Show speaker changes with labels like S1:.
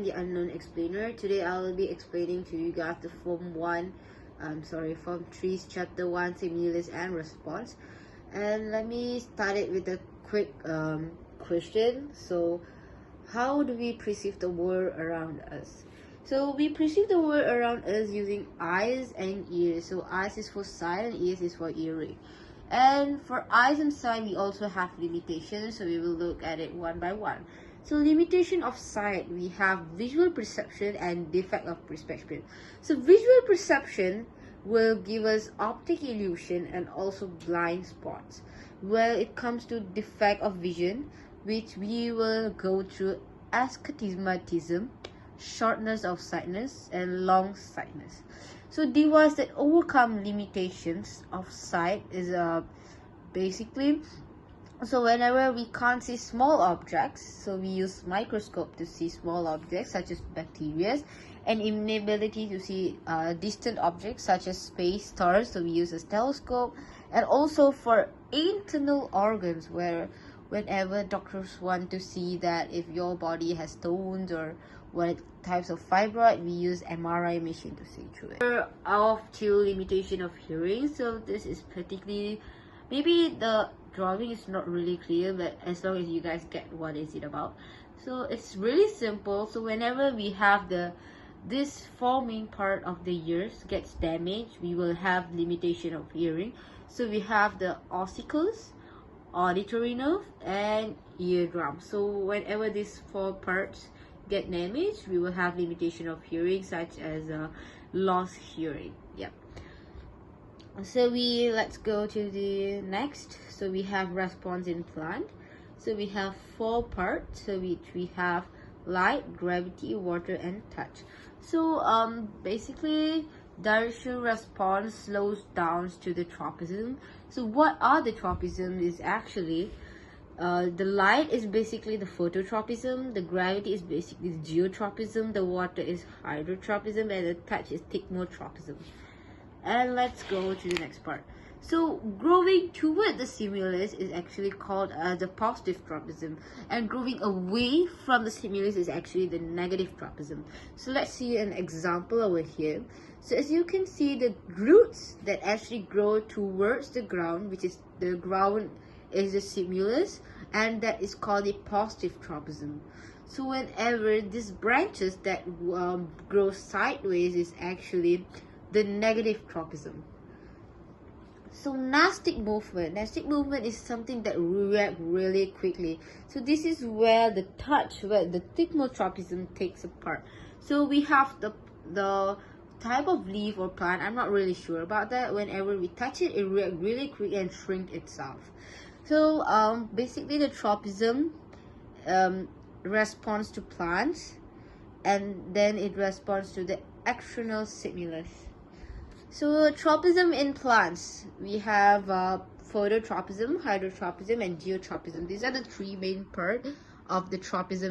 S1: the unknown explainer. Today I will be explaining to you guys the Form 3's Chapter 1 stimulus and response. And let me start it with a quick question. So, how do we perceive the world around us? So we perceive the world around us using eyes and ears. So eyes is for sight and ears is for hearing. And for eyes and sight, we also have limitations. So we will look at it one by one. So limitation of sight, we have visual perception and defect of perception. So visual perception will give us optic illusion and also blind spots. Well, it comes to defect of vision, which we will go through astigmatism, shortness of sightness, and long sightness. So devices that overcome limitations of sight is basically, so whenever we can't see small objects, so we use microscope to see small objects such as bacteria, and inability to see distant objects such as space, stars, so we use a telescope. And also for internal organs, where whenever doctors want to see that if your body has stones or what types of fibroid, we use MRI machine to see through it. Of to limitation of hearing, so this is particularly, maybe the drawing is not really clear, but as long as you guys get what is it about. So it's really simple. So whenever we have this forming part of the ears gets damaged, we will have limitation of hearing. So we have the ossicles, auditory nerve, and eardrum. So whenever these four parts get damaged, we will have limitation of hearing, such as lost hearing. Yeah. So let's go to the next. So we have response in plant. So we have four parts. So we have light, gravity, water, and touch. So basically, directional response slows down to the tropism. So what are the tropism is actually the light is basically the phototropism, the gravity is basically the geotropism, the water is hydrotropism, and the touch is thigmotropism. And let's go to the next part. So growing toward the stimulus is actually called the positive tropism, and growing away from the stimulus is actually the negative tropism. So let's see an example over here. So as you can see, the roots that actually grow towards the ground, which is the ground is the stimulus, and that is called the positive tropism. So whenever these branches that grow sideways is actually the negative tropism. So nastic movement is something that reacts really quickly. So this is where the touch, where the thigmotropism takes a part. So we have the type of leaf or plant, I'm not really sure about that. Whenever we touch it, it reacts really quick and shrink itself. So basically the tropism responds to plants, and then it responds to the external stimulus. So tropism in plants, we have phototropism, hydrotropism, and geotropism. These are the three main parts of the tropism.